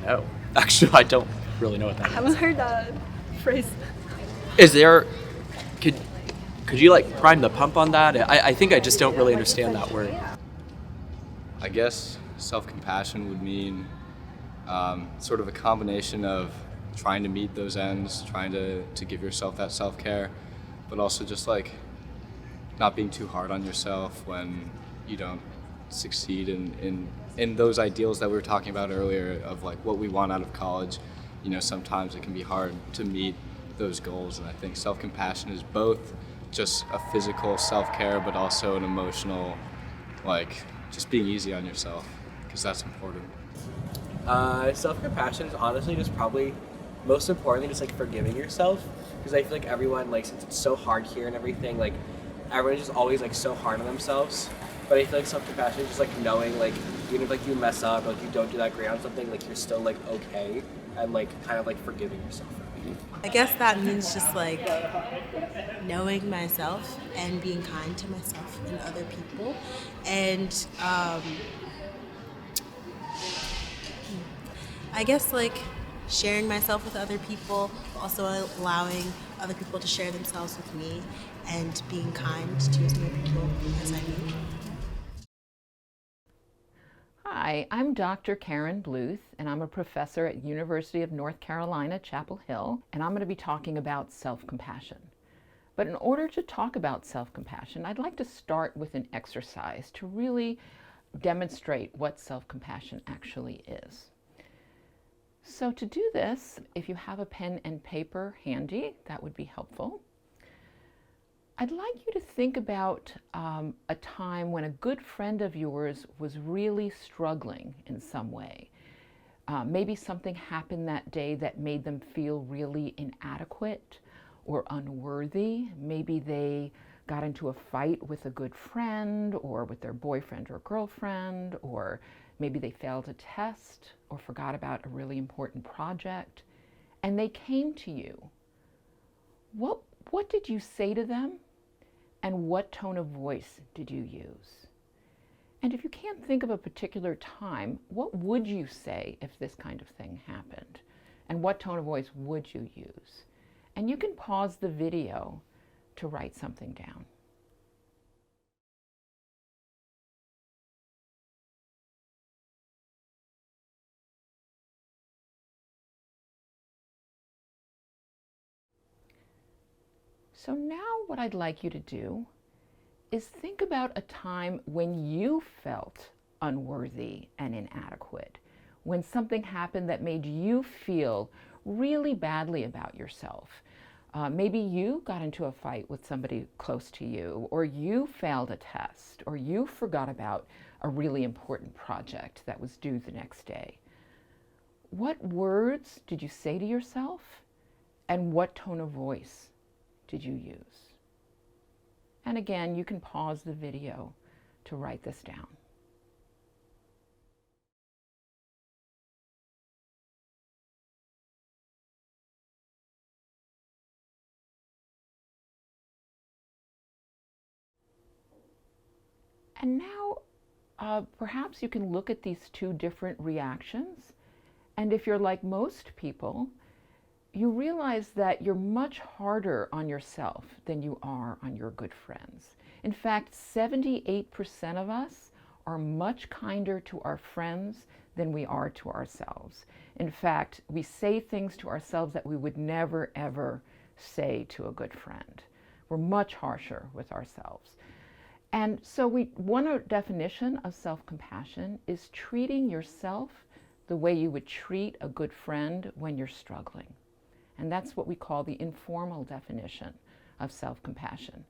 know. Actually, I don't really know what that I haven't heard that phrase. is. Could could you like prime the pump on that? I think I just don't really understand that word. I guess self-compassion would mean sort of a combination of trying to meet those ends, trying to give yourself that self-care, but also just like not being too hard on yourself when you don't succeed in those ideals that we were talking about earlier of like what we want out of college. You know, sometimes it can be hard to meet those goals, and I think self-compassion is both just a physical self-care but also an emotional, like just being easy on yourself, because that's important. Self-compassion is honestly just probably most importantly just like forgiving yourself, because I feel like everyone, like, since it's so hard here and everything, like everyone's just always like so hard on themselves. But I feel like self-compassion is just like knowing, like, even if like you mess up or like you don't do that great on something, like you're still like okay, and like kind of like forgiving yourself for it. I guess that means just like knowing myself and being kind to myself and other people, and I guess like sharing myself with other people, also allowing other people to share themselves with me, and being kind to as many people as I need. Hi, I'm Dr. Karen Bluth, and I'm a professor at University of North Carolina, Chapel Hill, and I'm going to be talking about self-compassion. But in order to talk about self-compassion, I'd like to start with an exercise to really demonstrate what self-compassion actually is. So to do this, if you have a pen and paper handy, that would be helpful. I'd like you to think about a time when a good friend of yours was really struggling in some way. Maybe something happened that day that made them feel really inadequate or unworthy. Maybe they got into a fight with a good friend or with their boyfriend or girlfriend, or maybe they failed a test or forgot about a really important project, and they came to you. What did you say to them? And what tone of voice did you use? And if you can't think of a particular time, what would you say if this kind of thing happened? And what tone of voice would you use? And you can pause the video to write something down. So now what I'd like you to do is think about a time when you felt unworthy and inadequate, when something happened that made you feel really badly about yourself. Maybe you got into a fight with somebody close to you, or you failed a test, or you forgot about a really important project that was due the next day. What words did you say to yourself, and what tone of voice did you use? And again, you can pause the video to write this down. And now, perhaps you can look at these two different reactions. And if you're like most people, you realize that you're much harder on yourself than you are on your good friends. In fact, 78% of us are much kinder to our friends than we are to ourselves. In fact, we say things to ourselves that we would never, ever say to a good friend. We're much harsher with ourselves. And so one definition of self-compassion is treating yourself the way you would treat a good friend when you're struggling. And that's what we call the informal definition of self-compassion.